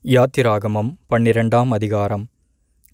யாத்திராகமம் 12ஆம் அதிகாரம்.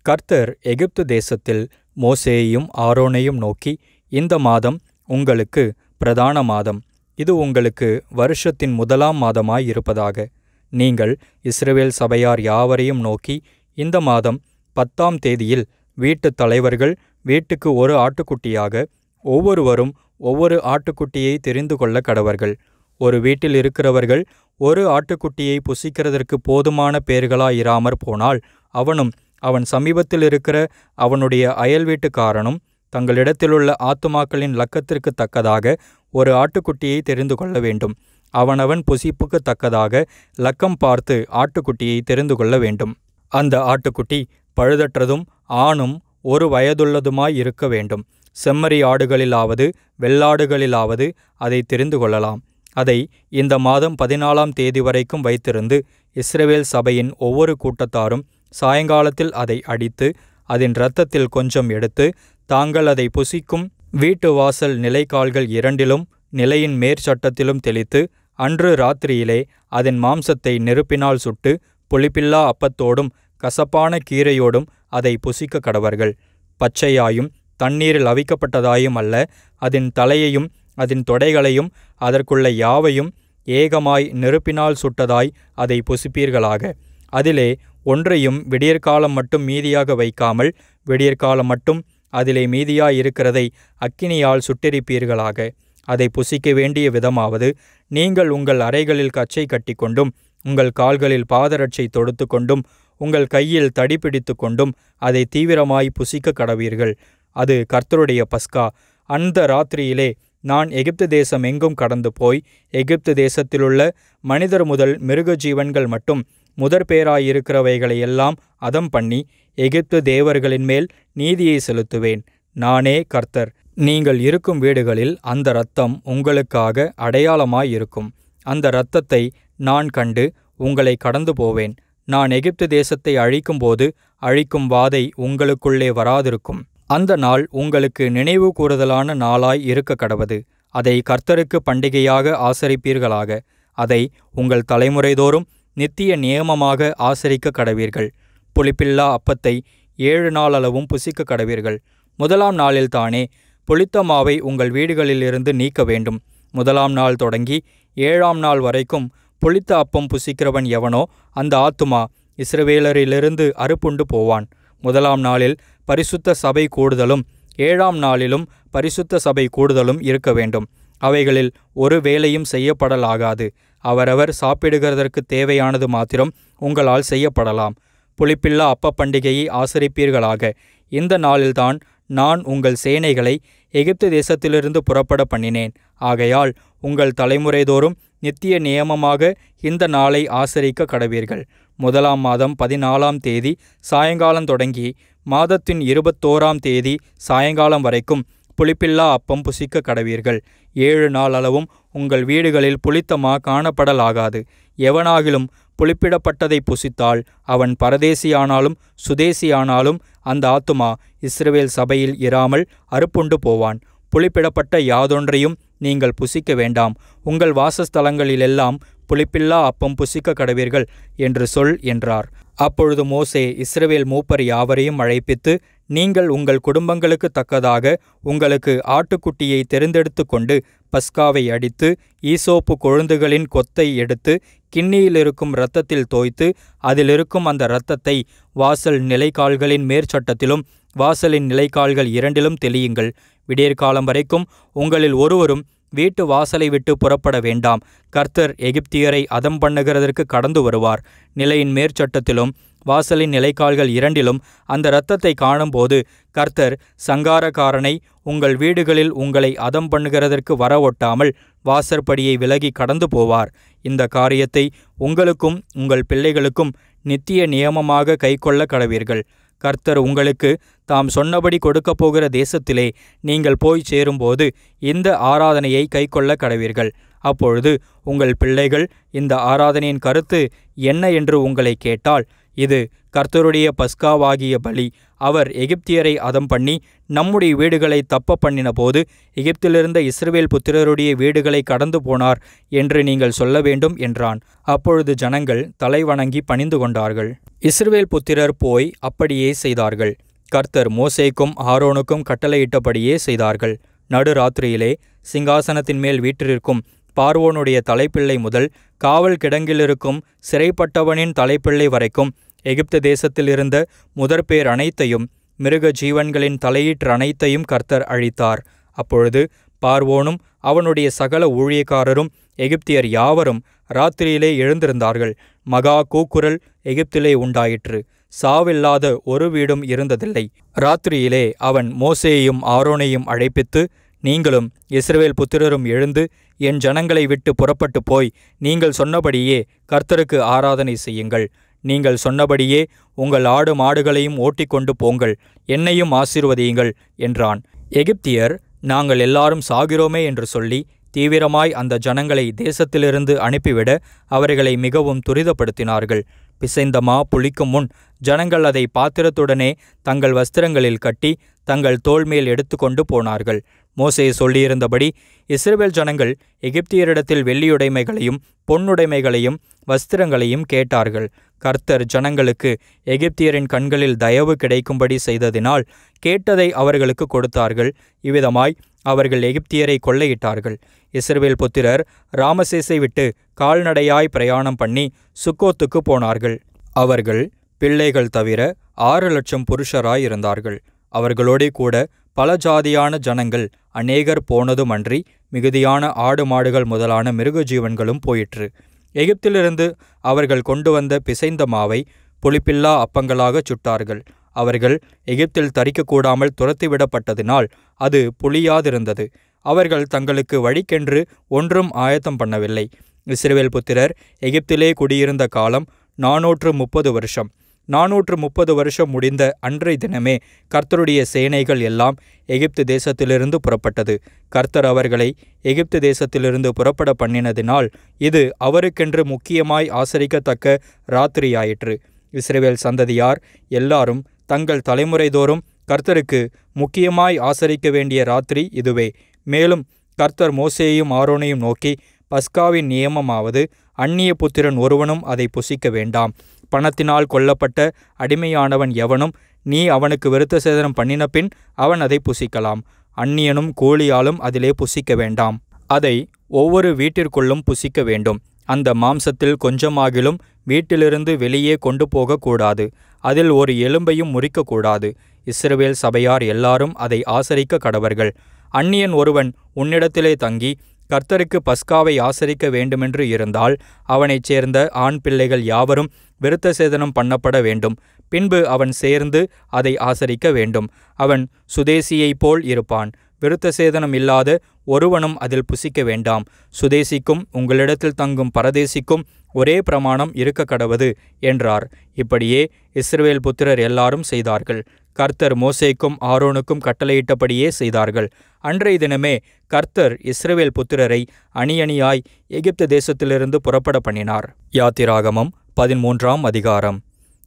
கர்த்தர் எகிப்து தேசத்தில் மோசேயையும் ஆரோனையும் நோக்கி, இந்த மாதம் உங்களுக்கு பிரதான மாதம், இது உங்களுக்கு வருஷத்தின் முதலாம் மாதமாய் இருப்பதாக. நீங்கள் இஸ்ரவேல் சபையார் யாவரையும் நோக்கி, இந்த மாதம் 10ஆம் தேதியில் வீட்டுத் தலைவர்கள் வீட்டுக்கு ஒரு ஆட்டுக்குட்டியாக, ஒவ்வொருவரும் ஒவ்வொரு ஆட்டுக்குட்டியை தெரிந்து கொள்ள கடவர்கள். ஒரு வீட்டில் இருக்கிறவர்கள் ஒரு ஆட்டுக்குட்டியை புசிக்கிறதற்கு போதுமான பேர்களாயிராமற் போனால், அவனும் அவன் சமீபத்தில் இருக்கிற அவனுடைய அயல் வீட்டுக்காரனும் தங்களிடத்திலுள்ள ஆத்துமாக்களின் லக்கத்திற்கு தக்கதாக ஒரு ஆட்டுக்குட்டியை தெரிந்து கொள்ள வேண்டும். அவனவன் புசிப்புக்கு தக்கதாக லக்கம் பார்த்து ஆட்டுக்குட்டியை தெரிந்து கொள்ள வேண்டும். அந்த ஆட்டுக்குட்டி பழுதற்றதும் ஆணும் ஒரு வயதுள்ளதுமாய் இருக்க வேண்டும். செம்மறி ஆடுகளிலாவது வெள்ளாடுகளிலாவது அதை தெரிந்து கொள்ளலாம். அதை இந்த மாதம் 14ஆம் தேதி வரைக்கும் வைத்திருந்து, இஸ்ரவேல் சபையின் ஒவ்வொரு கூட்டத்தாரும் சாயங்காலத்தில் அதை அடித்து, அதன் இரத்தத்தில் கொஞ்சம் எடுத்து, தாங்கள் அதை புசிக்கும் வீட்டு வாசல் நிலைக்கால்கள் இரண்டிலும் நிலையின் மேற்சட்டத்திலும் தெளித்து, அன்று ராத்திரியிலே அதன் மாம்சத்தை நெருப்பினால் சுட்டு, புளிப்பில்லா அப்பத்தோடும் கசப்பான கீரையோடும் அதை புசிக்க கடவர்கள். பச்சையாயும் தண்ணீரில் அவிக்கப்பட்டதாயும் அல்ல, அதன் தலையையும் அதன் தொடைகளையும் அதற்குள்ள யாவையும் ஏகமாய் நெருப்பினால் சுட்டதாய் அதை புசிப்பீர்களாக. அதிலே ஒன்றையும் விடியற்காலம் மட்டும் மீதியாக வைக்காமல், விடியற்காலம் மட்டும் அதிலே மீதியாயிருக்கிறதை அக்கினியால் சுட்டெரிப்பீர்களாக. அதை புசிக்க வேண்டிய விதமாவது, நீங்கள் உங்கள் அறைகளில் கச்சை கட்டிக்கொண்டும், உங்கள் கால்களில் பாதரட்சை தொடுத்து கொண்டும், உங்கள் கையில் தடி பிடித்து கொண்டும் அதை தீவிரமாய் புசிக்க கடவீர்கள். அது கர்த்தருடைய பஸ்கா. அந்த ராத்திரியிலே நான் எகிப்து தேசம் எங்கும் கடந்து போய், எகிப்து தேசத்திலுள்ள மனிதர் முதல் மிருக ஜீவன்கள் மட்டும் முதற்பேராயிருக்கிறவைகளையெல்லாம் அதம் பண்ணி, எகிப்து தேவர்களின் மேல் நீதியை செலுத்துவேன். நானே கர்த்தர். நீங்கள் இருக்கும் வீடுகளில் அந்த இரத்தம் உங்களுக்காக அடையாளமாயிருக்கும். அந்த இரத்தத்தை நான் கண்டு உங்களை கடந்து போவேன். நான் எகிப்து தேசத்தை அழிக்கும்போது அழிக்கும் வாதை உங்களுக்குள்ளே வராதிருக்கும். அந்த நாள் உங்களுக்கு நினைவு கூறுதலான நாளாய் இருக்க கடவது. அதை கர்த்தருக்கு பண்டிகையாக ஆசரிப்பீர்களாக. அதை உங்கள் தலைமுறைதோறும் நித்திய நியமமாக ஆசரிக்க கடவீர்கள். புளிப்பில்லா அப்பத்தை 7 நாளளவும் புசிக்க கடவீர்கள். முதலாம் நாளில்தானே புளித்த மாவை உங்கள் வீடுகளிலிருந்து நீக்க வேண்டும். முதலாம் நாள் தொடங்கி 7ஆம் நாள் வரைக்கும் புளித்த அப்பம் புசிக்கிறவன் எவனோ அந்த ஆத்துமா இஸ்ரவேலரிலிருந்து அறுப்புண்டு போவான். முதலாம் நாளில் பரிசுத்த சபை கூடுதலும் 7ஆம் நாளிலும் பரிசுத்த சபை கூடுதலும் இருக்க வேண்டும். அவைகளில் ஒரு வேலையும் செய்யப்படலாகாது. அவரவர் சாப்பிடுகிறதற்கு தேவையானது மாத்திரம் உங்களால் செய்யப்படலாம். புளிப்பில்லா அப்ப பண்டிகையை ஆசரிப்பீர்களாக. இந்த நாளில்தான் நான் உங்கள் சேனைகளை எகிப்து தேசத்திலிருந்து புறப்பட பண்ணினேன். ஆகையால் உங்கள் தலைமுறைதோறும் நித்திய நியமமாக இந்த நாளை ஆசரிக்க கடவீர்கள். முதலாம் மாதம் 14ஆம் தேதி சாயங்காலம் தொடங்கி மாதத்தின் 21ஆம் தேதி சாயங்காலம் வரைக்கும் புளிப்பில்லா அப்பம் புசிக்க கடவீர்கள். 7 நாள் அளவும் உங்கள் வீடுகளில் புளித்தமா காணப்படலாகாது. எவனாகிலும் புளிப்பிடப்பட்டதை புசித்தால் அவன் பரதேசியானாலும் சுதேசியானாலும் அந்த ஆத்துமா இஸ்ரவேல் சபையில் இராமல் அறுப்புண்டு போவான். புளிப்பிடப்பட்ட யாதொன்றையும் நீங்கள் புசிக்க வேண்டாம். உங்கள் வாசஸ்தலங்களிலெல்லாம் புளிப்பில்லா அப்பம் புசிக்க கடவீர்கள் என்று சொல் என்றார். அப்பொழுது மோசே இஸ்ரவேல் மூப்பர் யாவரையும் அழைப்பித்து, நீங்கள் உங்கள் குடும்பங்களுக்கு தக்கதாக உங்களுக்கு ஆட்டுக்குட்டியை தெரிந்தெடுத்து கொண்டு பஸ்காவை அடித்து, ஈசோப்பு கொழுந்துகளின் கொத்தை எடுத்து கிண்ணியிலிருக்கும் இரத்தத்தில் தோய்த்து, அதிலிருக்கும் அந்த இரத்தத்தை வாசல் நிலைக்கால்களின் மேற்சட்டத்திலும் வாசலின் நிலைக்கால்கள் இரண்டிலும் தெளியுங்கள். விடியற்காலம் வரைக்கும் உங்களில் ஒருவரும் வீட்டு வாசலை விட்டு புறப்பட வேண்டாம். கர்த்தர் எகிப்தியரை அதம் பண்ணுகிறதற்கு கடந்து வருவார். நிலையின் மேற்சட்டத்திலும் வாசலின் நிலைக்கால்கள் இரண்டிலும் அந்த இரத்தத்தை காணும்போது கர்த்தர் சங்காரக்காரனை உங்கள் வீடுகளில் உங்களை அதம் பண்ணுகிறதற்கு வர ஒட்டாமல் வாசற்படியை விலகி கடந்து போவார். இந்த காரியத்தை உங்களுக்கும் உங்கள் பிள்ளைகளுக்கும் நித்திய நியமமாக கைக்கொள்ள கடவீர்கள். கர்த்தர் உங்களுக்கு தாம் சொன்னபடி கொடுக்கப் போகிற தேசத்திலே நீங்கள் போய் சேரும்போது இந்த ஆராதனையை கைக்கொள்ள கடவீர்கள். அப்பொழுது உங்கள் பிள்ளைகள் இந்த ஆராதனையின் கருத்து என்ன என்று உங்களை கேட்டால், இது கர்த்தருடைய பஸ்காவாகிய பலி. அவர் எகிப்தியரை அதம் பண்ணி நம்முடைய வீடுகளை தப்ப பண்ணின போது எகிப்திலிருந்த இஸ்ரவேல் புத்திரருடைய வீடுகளை கடந்து போனார் என்று நீங்கள் சொல்ல வேண்டும் என்றான். அப்பொழுது ஜனங்கள் தலைவணங்கி பணிந்து கொண்டார்கள். இஸ்ரவேல் புத்திரர் போய் அப்படியே செய்தார்கள். கர்த்தர் மோசேக்கும் ஆரோனுக்கும் கட்டளையிட்டபடியே செய்தார்கள். நடுராத்திரியிலே சிங்காசனத்தின் மேல் வீற்றிருக்கும் பார்வோனுடைய தலைப்பிள்ளை முதல் காவல் கிடங்கிலிருக்கும் சிறைப்பட்டவனின் தலைப்பிள்ளை வரைக்கும் எகிப்து தேசத்தில் இருந்த முதற்பேர் அனைத்தையும் மிருக ஜீவன்களின் தலையீற்று அனைத்தையும் கர்த்தர் அழித்தார். அப்பொழுது பார்வோனும் அவனுடைய சகல ஊழியக்காரரும் எகிப்தியர் யாவரும் ராத்திரியிலே எழுந்திருந்தார்கள். மகா கூக்குரல் எகிப்திலே உண்டாயிற்று. சாவில்லாத ஒரு வீடும் இருந்ததில்லை. ராத்திரியிலே அவன் மோசேயையும் ஆரோனையும் அழைப்பித்து, நீங்களும் இஸ்ரவேல் புத்திரரும் எழுந்து என் ஜனங்களை விட்டு புறப்பட்டு போய் நீங்கள் சொன்னபடியே கர்த்தருக்கு ஆராதனை செய்யுங்கள். நீங்கள் சொன்னபடியே உங்கள் ஆடு மாடுகளையும் ஓட்டிக்கொண்டு போங்கள், என்னையும் ஆசீர்வதியுங்கள் என்றான். எகிப்தியர் நாங்கள் எல்லாரும் சாகிறோமே என்று சொல்லி தீவிரமாய் அந்த ஜனங்களை தேசத்திலிருந்து அனுப்பிவிட அவர்களை மிகவும் துரிதப்படுத்தினார்கள். பிசைந்த மா புளிக்கும் முன் ஜனங்கள் அதை பாத்திரத்துடனே தங்கள் வஸ்திரங்களில் கட்டி தங்கள் தோள்மேல் எடுத்துக்கொண்டு போனார்கள். மோசே சொல்லியிருந்தபடி இஸ்ரவேல் ஜனங்கள் எகிப்தியரிடத்தில் வெள்ளியுடைமைகளையும் பொன்னுடைமைகளையும் வஸ்திரங்களையும் கேட்டார்கள். கர்த்தர் ஜனங்களுக்கு எகிப்தியரின் கண்களில் தயவு கிடைக்கும்படி செய்ததினால் கேட்டதை அவர்களுக்கு கொடுத்தார்கள். இவ்விதமாய் அவர்கள் எகிப்தியரை கொள்ளையிட்டார்கள். இஸ்ரவேல் புத்திரர் ராமசேசை விட்டு கால்நடையாய் பிரயாணம் பண்ணி சுக்கோத்துக்கு போனார்கள். அவர்கள் பிள்ளைகள் தவிர 6,00,000 புருஷராயிருந்தார்கள். அவர்களோடே கூட பல ஜாதியான ஜனங்கள் அநேகர் போனதுமன்றி மிகுதியான ஆடு மாடுகள் முதலான மிருக ஜீவன்களும் போயிற்று. எகிப்திலிருந்து அவர்கள் கொண்டு வந்த பிசைந்த மாவை புளிப்பில்லா அப்பங்களாக சுட்டார்கள். அவர்கள் எகிப்தில் தரிக்கக்கூடாமல் துரத்திவிடப்பட்டதினால் அது புளியாதிருந்தது. அவர்கள் தங்களுக்கு வழிக்கென்று ஒன்றும் ஆயத்தம் பண்ணவில்லை. இஸ்ரவேல் புத்திரர் எகிப்திலே குடியிருந்த காலம் 430 வருஷம். 430 வருஷம் முடிந்த அன்றைய தினமே கர்த்தருடைய சேனைகள் எல்லாம் எகிப்து தேசத்திலிருந்து புறப்பட்டது. கர்த்தர் அவர்களை எகிப்து தேசத்திலிருந்து புறப்பட பண்ணினதினால் இது அவருக்கென்று முக்கியமாய் ஆசரிக்கத்தக்க ராத்திரியாயிற்று. இஸ்ரவேல் சந்ததியார் எல்லாரும் தங்கள் தலைமுறைதோறும் கர்த்தருக்கு முக்கியமாய் ஆசரிக்க வேண்டிய ராத்திரி இதுவே. மேலும் கர்த்தர் மோசேயையும் ஆரோனையும் நோக்கி, பஸ்காவின் நியமமாவது அந்நிய புத்திரன் ஒருவனும் அதை புசிக்க வேண்டாம். பணத்தினால் கொல்லப்பட்ட அடிமையானவன் எவனும் நீ அவனுக்கு விருத்த சேதனம் பண்ணின பின் அவன் அதை புசிக்கலாம். அந்நியனும் கூலியாலும் அதிலே புசிக்க வேண்டாம். அதை ஒவ்வொரு வீட்டிற்குள்ளும் புசிக்க வேண்டும். அந்த மாம்சத்தில் கொஞ்சமாகிலும் வீட்டிலிருந்து வெளியே கொண்டு போகக்கூடாது. அதில் ஒரு எலும்பையும் முறிக்கக்கூடாது. இஸ்ரவேல் சபையார் எல்லாரும் அதை ஆசரிக்க கடவர்கள். அந்நியன் ஒருவன் உன்னிடத்திலே தங்கி கர்த்தருக்கு பஸ்காவை ஆசரிக்க வேண்டுமென்று இருந்தால் அவனைச் சேர்ந்த ஆண் பிள்ளைகள் யாவரும் விருத்த சேதனம் பண்ணப்பட வேண்டும். பின்பு அவன் சேர்ந்து அதை ஆசரிக்க வேண்டும். அவன் சுதேசியைப் போல் இருப்பான். விருத்த சேதனம் இல்லாத ஒருவனும் அதில் புசிக்க வேண்டாம். சுதேசிக்கும் உங்களிடத்தில் தங்கும் பரதேசிக்கும் ஒரே பிரமாணம் இருக்க கடவது என்றார். இப்படியே இஸ்ரவேல் புத்திரர் எல்லாரும் செய்தார்கள். கர்த்தர் மோசேக்கும் ஆரோனுக்கும் கட்டளையிட்டபடியே செய்தார்கள். அன்றைய தினமே கர்த்தர் இஸ்ரவேல் புத்திரரை அணியணியாய் எகிப்து தேசத்திலிருந்து புறப்பட பண்ணினார். யாத்திராகமம் 13ஆம் அதிகாரம்.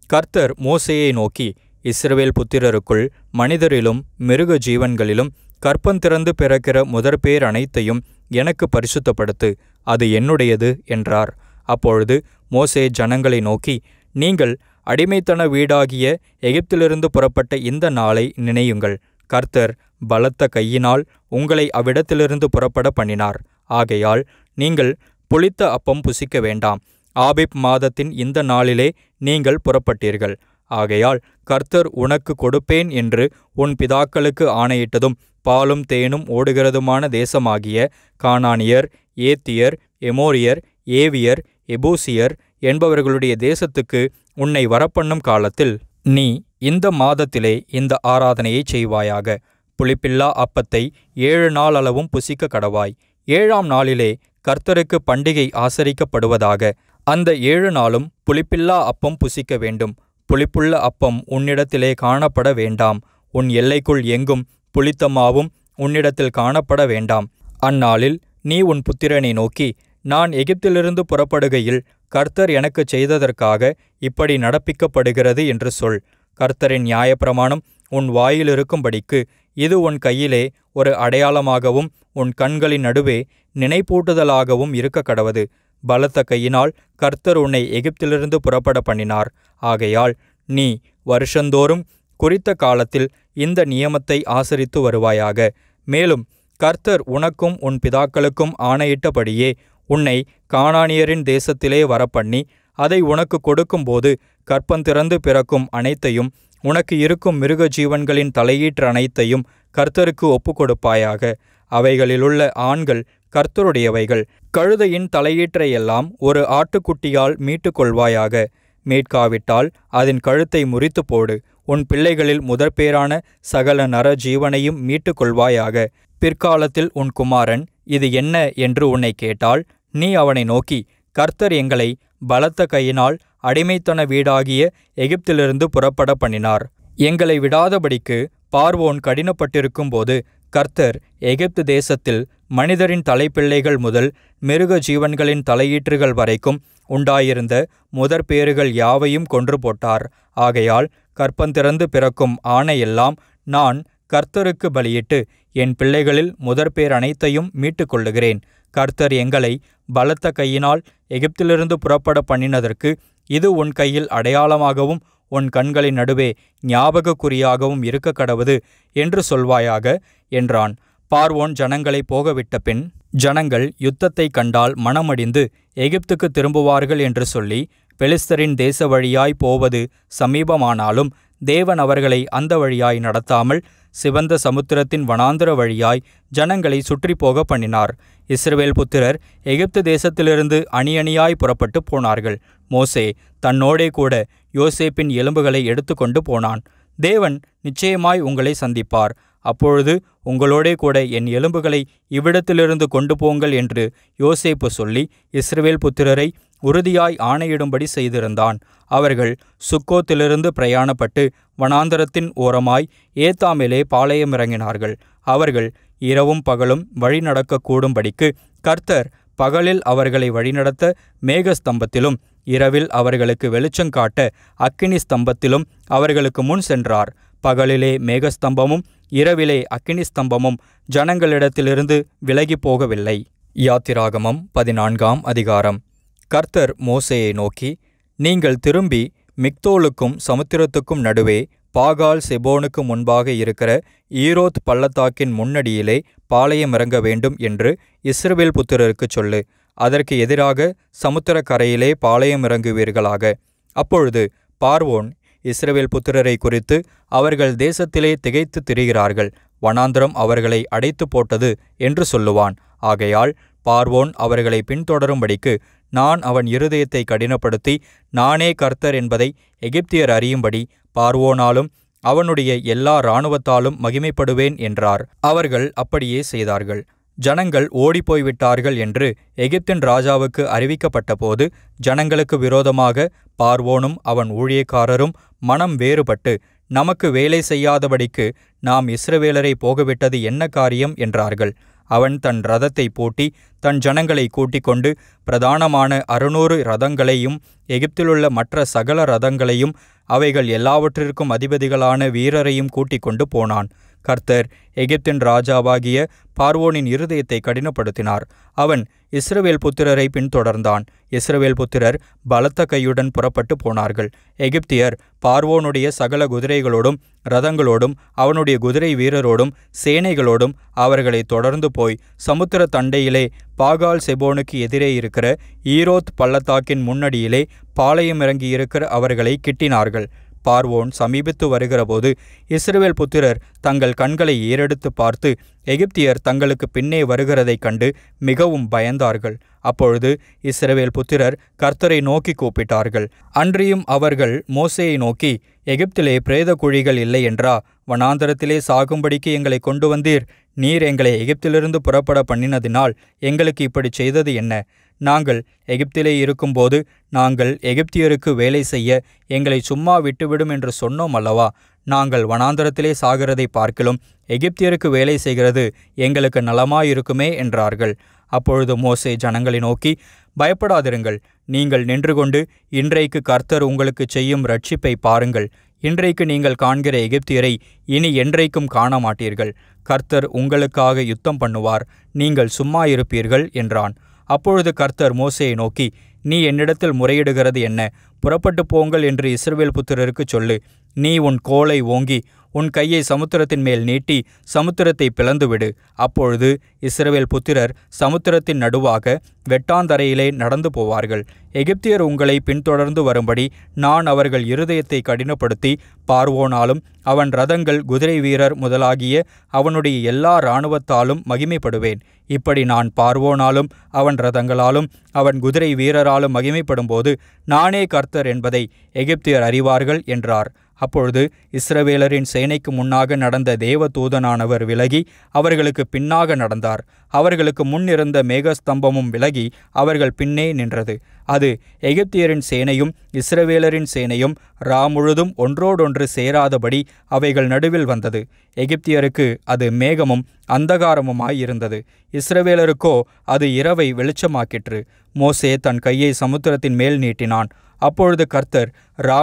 கர்த்தர் மோசேயை நோக்கி, இஸ்ரவேல் புத்திரருக்குள் மனிதரிலும் மிருக ஜீவன்களிலும் கற்பந்திறந்து பிறக்கிற முதற்பேர் அனைத்தையும் எனக்கு பரிசுத்தப்படுத்து, அது என்னுடையது என்றார். அப்பொழுது மோசே ஜனங்களை நோக்கி, நீங்கள் அடிமைத்தன வீடாகிய எகிப்திலிருந்து புறப்பட்ட இந்த நாளை நினையுங்கள். கர்த்தர் பலத்த கையினால் உங்களை அவ்விடத்திலிருந்து புறப்பட பண்ணினார். ஆகையால் நீங்கள் புளித்த அப்பம் புசிக்க வேண்டாம். ஆபிப் மாதத்தின் இந்த நாளிலே நீங்கள் புறப்பட்டீர்கள். ஆகையால் கர்த்தர் உனக்கு கொடுப்பேன் என்று உன் பிதாக்களுக்கு ஆணையிட்டதும் பாலும் தேனும் ஓடுகிறதுமான தேசமாகிய கானானியர், ஏத்தியர், எமோரியர், ஏவியர், எபூசியர் என்பவர்களுடைய தேசத்துக்கு உன்னை வரப்பண்ணும் காலத்தில் நீ இந்த மாதத்திலே இந்த ஆராதனையை செய்வாயாக. புளிப்பில்லா அப்பத்தை 7 நாள் அளவும் புசிக்க கடவாய். 7ஆம் நாளிலே கர்த்தருக்கு பண்டிகை ஆசரிக்கப்படுவதாக. அந்த 7 நாளும் புளிப்பில்லா அப்பம் புசிக்க வேண்டும். புளிப்புள்ள அப்பம் உன்னிடத்திலே காணப்பட வேண்டாம். உன் எல்லைக்குள் எங்கும் புளித்த மாவும் உன்னிடத்தில் காணப்பட வேண்டாம். அந்நாளில் நீ உன் புத்திரனை நோக்கி, நான் எகிப்திலிருந்து புறப்படுகையில் கர்த்தர் எனக்குச் செய்ததற்காக இப்படி நடப்பிக்கப்படுகிறது என்று சொல். கர்த்தரின் நியாயப்பிரமாணம் உன் வாயிலிருக்கும்படிக்கு இது உன் கையிலே ஒரு அடையாளமாகவும் உன் கண்களின் நடுவே நினைப்பூட்டுதலாகவும் இருக்கக்கடவது. பலத்த கையினால் கர்த்தர் உன்னை எகிப்திலிருந்து புறப்பட பண்ணினார். ஆகையால் நீ வருஷந்தோறும் குறித்த காலத்தில் இந்த நியமத்தை ஆசரித்து வருவாயாக. மேலும் கர்த்தர் உனக்கும் உன் பிதாக்களுக்கும் ஆணையிட்டபடியே உன்னை கானானியரின் தேசத்திலே வரப்பண்ணி அதை உனக்கு கொடுக்கும்போது கர்ப்பந்திறந்து பிறக்கும் அனைத்தையும் உனக்கு இருக்கும் மிருக ஜீவன்களின் தலையீற்று அனைத்தையும் கர்த்தருக்கு ஒப்புக்கொடுப்பாயாக. அவைகளிலுள்ள ஆண்கள் கர்த்தருடையவைகள். கழுதையின் தலையீற்றையெல்லாம் ஒரு ஆட்டுக்குட்டியால் மீட்டுக்கொள்வாயாக. மீட்காவிட்டால் அதன் கழுத்தை முறித்து போடு. உன் பிள்ளைகளில் முதற்பேரான சகல நர ஜீவனையும் மீட்டுக்கொள்வாயாக. பிற்காலத்தில் உன் குமாரன் இது என்ன என்று உன்னை கேட்டால், நீ அவனை நோக்கி, கர்த்தர் எங்களை பலத்த கையினால் அடிமைத்தன வீடாகிய எகிப்திலிருந்து புறப்பட பண்ணினார். எங்களை விடாதபடிக்கு பார்வோன் கடினப்பட்டிருக்கும்போது கர்த்தர் எகிப்து தேசத்தில் மனிதரின் தலைப்பிள்ளைகள் முதல் மிருக ஜீவன்களின் தலையீற்றுகள் வரைக்கும் உண்டாயிருந்த முதற்பேறுகள் யாவையும் கொன்று போட்டார். ஆகையால் கர்ப்பந்திறந்து பிறக்கும் ஆணையெல்லாம் நான் கர்த்தருக்கு பலியிட்டு என் பிள்ளைகளில் முதற்பேர் அனைத்தையும் மீட்டுக்கொள்ளுகிறேன். கர்த்தர் எங்களை பலத்த கையினால் எகிப்திலிருந்து புறப்பட பண்ணினதற்கு இது உன் கையில் அடையாளமாகவும் உன் கண்களின் நடுவே ஞாபகக்குறியாகவும் இருக்கக்கடவது என்று சொல்வாயாக என்றான். பார்வோன் ஜனங்களை போகவிட்ட பின் ஜனங்கள் யுத்தத்தை கண்டால் மனமடிந்து எகிப்துக்கு திரும்புவார்கள் என்று சொல்லி பெலிஸ்தரின் தேச வழியாய் போவது சமீபமானாலும் தேவன் அவர்களை அந்த வழியாய் நடத்தாமல் சிவந்த சமுத்திரத்தின் வனாந்திர வழியாய் ஜனங்களை சுற்றி போக பண்ணினார். இஸ்ரவேல் புத்திரர் எகிப்து தேசத்திலிருந்து அணியணியாய் புறப்பட்டு போனார்கள். மோசே தன்னோடே கூட யோசேப்பின் எலும்புகளை எடுத்துக்கொண்டு போனான். தேவன் நிச்சயமாய் உங்களை சந்திப்பார். அப்பொழுது உங்களோடே கூட என் எலும்புகளை இவ்விடத்திலிருந்து கொண்டு போங்கள் என்று யோசேப்பு சொல்லி இஸ்ரவேல் புத்திரரை உறுதியாய் ஆணையிடும்படி செய்திருந்தான். அவர்கள் சுக்கோத்திலிருந்து பிரயாணப்பட்டு வனாந்தரத்தின் ஓரமாய் ஏத்தாமிலே பாளையமிறங்கினார்கள். அவர்கள் இரவும் பகலும் வழி நடக்கக்கூடும்படிக்கு கர்த்தர் பகலில் அவர்களை வழிநடத்த மேகஸ்தம்பத்திலும் இரவில் அவர்களுக்கு வெளிச்சங்காட்ட அக்கினி ஸ்தம்பத்திலும் அவர்களுக்கு முன் சென்றார். பகலிலே மேகஸ்தம்பமும் இரவிலே அக்கினி ஸ்தம்பமும் ஜனங்களிடத்திலிருந்து விலகி போகவில்லை. யாத்திராகமம் 14ஆம் அதிகாரம். கர்த்தர் மோசேயை நோக்கி, நீங்கள் திரும்பி மிக்தோலுக்கும் சமுத்திரத்துக்கும் நடுவே பாகால் செபோனுக்கு முன்பாக இருக்கிற ஈரோத் பள்ளத்தாக்கின் முன்னடியிலே பாளையமிறங்க வேண்டும் என்று இஸ்ரவேல் புத்திரருக்குச் சொல்லு. அதற்கு எதிராக சமுத்திர கரையிலே பாளையமிறங்குவீர்களாக. அப்பொழுது பார்வோன் இஸ்ரவேல் புத்திரரை குறித்து அவர்கள் தேசத்திலே திகைத்து திரிகிறார்கள், வனாந்திரம் அவர்களை அடைத்து போட்டது என்று சொல்லுவான். ஆகையால் பார்வோன் அவர்களை பின்தொடரும்படிக்கு நான் அவன் இருதயத்தை கடினப்படுத்தி நானே கர்த்தர் என்பதை எகிப்தியர் அறியும்படி பார்வோனாலும் அவனுடைய எல்லா இராணுவத்தாலும் மகிமைப்படுவேன் என்றார். அவர்கள் அப்படியே செய்தார்கள். ஜனங்கள் ஓடிப்போய்விட்டார்கள் என்று எகிப்தின் ராஜாவுக்கு அறிவிக்கப்பட்டபோது ஜனங்களுக்கு விரோதமாக பார்வோனும் அவன் ஊழியக்காரரும் மனம் வேறுபட்டு, நமக்கு வேலை செய்யாதபடிக்கு நாம் இஸ்ரவேலரை போகவிட்டது என்ன காரியம் என்றார்கள். அவன் தன் இரதத்தை பூட்டி தன் ஜனங்களை கூட்டிக் கொண்டு பிரதானமான 600 இரதங்களையும் எகிப்திலுள்ள மற்ற சகல இரதங்களையும் அவைகள் எல்லாவற்றிற்கும் அதிபதிகளான வீரரையும் கூட்டிக் கொண்டு போனான். கர்த்தர் எகிப்தின் ராஜாவாகிய பார்வோனின் இருதயத்தை கடினப்படுத்தினார். அவன் இஸ்ரவேல் புத்திரரை பின்தொடர்ந்தான். இஸ்ரவேல் புத்திரர் பலத்த கையுடன் புறப்பட்டு போனார்கள். எகிப்தியர் பார்வோனுடைய சகல குதிரைகளோடும் இரதங்களோடும் அவனுடைய குதிரை வீரரோடும் சேனைகளோடும் அவர்களை தொடர்ந்து போய் சமுத்திர தண்டையிலே பாகால் செபோனுக்கு எதிரே இருக்கிற ஈரோத் பள்ளத்தாக்கின் முன்னடியிலே பாளையமிறங்கியிருக்கிற அவர்களை கிட்டினார்கள். பார்வோன் சமீபித்து வருகிறபோது இஸ்ரவேல் புத்திரர் தங்கள் கண்களை ஏறெடுத்து பார்த்து எகிப்தியர் தங்களுக்கு பின்னே வருகிறதைக் கண்டு மிகவும் பயந்தார்கள். அப்பொழுது இஸ்ரவேல் புத்திரர் கர்த்தரை நோக்கி கூப்பிட்டார்கள். அன்றியும் அவர்கள் மோசேயை நோக்கி, எகிப்திலே பிரேத குழிகள் இல்லை என்றா? வனாந்தரத்திலே சாகும்படிக்கு எங்களை கொண்டு வந்தீர். நீர் எங்களை எகிப்திலிருந்து புறப்பட பண்ணினதினால் எங்களுக்கு இப்படி செய்தது என்ன? நாங்கள் எகிப்திலே இருக்கும்போது நாங்கள் எகிப்தியருக்கு வேலை செய்ய எங்களை சும்மா விட்டுவிடும் என்று சொன்னோம் அல்லவா? நாங்கள் வனாந்தரத்திலே சாகிறதை பார்க்கிலும் எகிப்தியருக்கு வேலை செய்கிறது எங்களுக்கு நலமாயிருக்குமே என்றார்கள். அப்பொழுது மோசே ஜனங்களை நோக்கி, பயப்படாதிருங்கள். நீங்கள் நின்று கொண்டு இன்றைக்கு கர்த்தர் உங்களுக்கு செய்யும் இரட்சிப்பை பாருங்கள். இன்றைக்கு நீங்கள் காண்கிற எகிப்தியரை இனி என்றைக்கும் காண மாட்டீர்கள். கர்த்தர் உங்களுக்காக யுத்தம் பண்ணுவார், நீங்கள் சும்மா இருப்பீர்கள் என்றான். அப்பொழுது கர்த்தர் மோசேயை நோக்கி, நீ என்னிடத்தில் முறையிடுகிறது என்ன? புறப்பட்டு போங்கள் என்று இஸ்ரவேல் புத்திரருக்கு சொல்லு. நீ உன் கோலை ஓங்கி உன் கையை சமுத்திரத்தின் மேல் நீட்டி சமுத்திரத்தை பிளந்துவிடு. அப்பொழுது இஸ்ரவேல் புத்திரர் சமுத்திரத்தின் நடுவாக வெட்டாந்தரையிலே நடந்து போவார்கள். எகிப்தியர் உங்களை பின்தொடர்ந்து வரும்படி நான் அவர்கள் இருதயத்தை கடினப்படுத்தி பார்வோனாலும் அவன் ரதங்கள் குதிரை வீரர் முதலாகிய அவனுடைய எல்லா இராணுவத்தாலும் மகிமைப்படுவேன். இப்படி நான் பார்வோனாலும் அவன் ரதங்களாலும் அவன் குதிரை வீரராலும் மகிமைப்படும்போது நானே கர்த்தர் என்பதை எகிப்தியர் அறிவார்கள் என்றார். அப்பொழுது இஸ்ரவேலரின் சேனைக்கு முன்னாக நடந்த தேவதூதனானவர் விலகி அவர்களுக்கு பின்னாக நடந்தார். அவர்களுக்கு முன்னிருந்த மேகஸ்தம்பமும் விலகி அவர்கள் பின்னே நின்றது. அது எகிப்தியரின் சேனையும் இஸ்ரவேலரின் சேனையும் முழுதும் ஒன்றோடொன்று சேராதபடி அவைகள் நடுவில் வந்தது. எகிப்தியருக்கு அது மேகமும் அந்தகாரமுமாயிருந்தது, இஸ்ரவேலருக்கோ அது இரவை வெளிச்சமாக்கிற்று. மோசே தன் கையை சமுத்திரத்தின் மேல் நீட்டினான். அப்பொழுது கர்த்தர்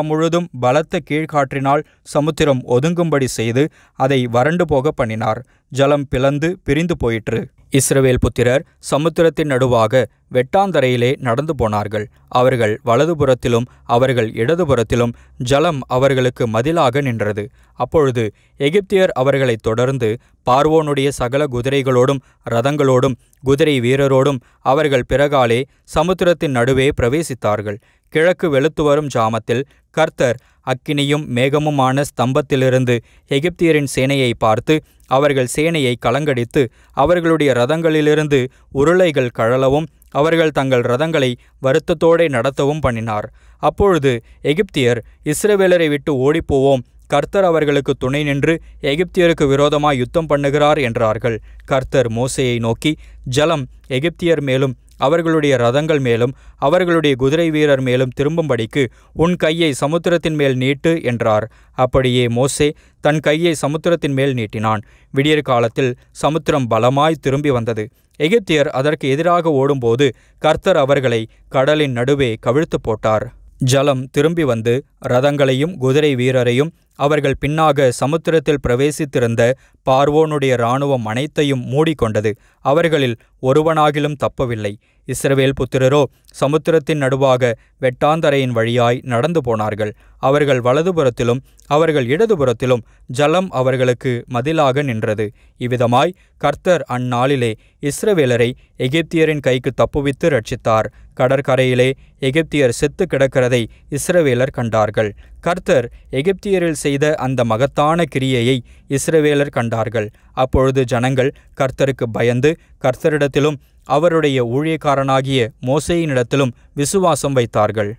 முழுதும் பலத்த கீழ்காற்றினால் சமுத்திரம் ஒதுங்கும்படி செய்து அதை வறண்டு போக பண்ணினார். ஜலம் பிளந்து பிரிந்து போயிற்று. இஸ்ரவேல் புத்திரர் சமுத்திரத்தின் நடுவாக வெட்டாந்தரையிலே நடந்து போனார்கள். அவர்கள் வலதுபுறத்திலும் அவர்கள் இடதுபுறத்திலும் ஜலம் அவர்களுக்கு மதிலாக நின்றது. அப்பொழுது எகிப்தியர் அவர்களை தொடர்ந்து பார்வோனுடைய சகல குதிரைகளோடும் இரதங்களோடும் குதிரை வீரரோடும் அவர்கள் பிறகாலே சமுத்திரத்தின் நடுவே பிரவேசித்தார்கள். கிழக்கு வெளுத்து வரும் ஜாமத்தில் கர்த்தர் அக்கினியும் மேகமுமான ஸ்தம்பத்திலிருந்து எகிப்தியரின் சேனையை பார்த்து அவர்கள் சேனையை கலங்கடித்து அவர்களுடைய இரதங்களிலிருந்து உருளைகள் கழலவும் அவர்கள் தங்கள் இரதங்களை வருத்தத்தோடே நடத்தவும் பண்ணினார். அப்பொழுது எகிப்தியர் இஸ்ரவேலரை விட்டு ஓடிப்போவோம், கர்த்தர் அவர்களுக்கு துணை நின்று எகிப்தியருக்கு விரோதமாய் யுத்தம் பண்ணுகிறார் என்றார்கள். கர்த்தர் மோசேயை நோக்கி, ஜலம் எகிப்தியர் மேலும் அவர்களுடைய இரதங்கள் மேலும் அவர்களுடைய குதிரை வீரர் மேலும் திரும்பும்படிக்கு உன் கையை சமுத்திரத்தின் மேல் நீட்டு என்றார். அப்படியே மோசே தன் கையை சமுத்திரத்தின் மேல் நீட்டினான். விடியற் காலத்தில் சமுத்திரம் பலமாய் திரும்பி வந்தது. எகிப்தியர் அதற்கு எதிராக ஓடும்போது கர்த்தர் அவர்களை கடலின் நடுவே கவிழ்த்து போட்டார். ஜலம் திரும்பி வந்து இரதங்களையும் குதிரை வீரரையும் அவர்கள் பின்னாக சமுத்திரத்தில் பிரவேசித்திருந்த பார்வோனுடைய இராணுவம் அனைத்தையும் மூடிக்கொண்டது. அவர்களில் ஒருவனாகிலும் தப்பவில்லை. இஸ்ரவேல் புத்திரரோ சமுத்திரத்தின் நடுவாக வெட்டாந்தரையின் வழியாய் நடந்து போனார்கள். அவர்கள் வலதுபுறத்திலும் அவர்கள் இடதுபுறத்திலும் ஜலம் அவர்களுக்கு மதிலாக நின்றது. இவ்விதமாய் கர்த்தர் அந்நாளிலே இஸ்ரவேலரை எகிப்தியரின் கைக்கு தப்புவித்து ரட்சித்தார். கடற்கரையிலே எகிப்தியர் செத்து கிடக்கிறதை இஸ்ரவேலர் கண்டார்கள். கர்த்தர் எகிப்தியரில் செய்த அந்த மகத்தான கிரியையை இஸ்ரவேலர் கண்டார்கள். அப்பொழுது ஜனங்கள் கர்த்தருக்கு பயந்து கர்த்தரிடத்திலும் அவருடைய ஊழியக்காரனாகிய மோசேயினிடத்திலும் விசுவாசம் வைத்தார்கள்.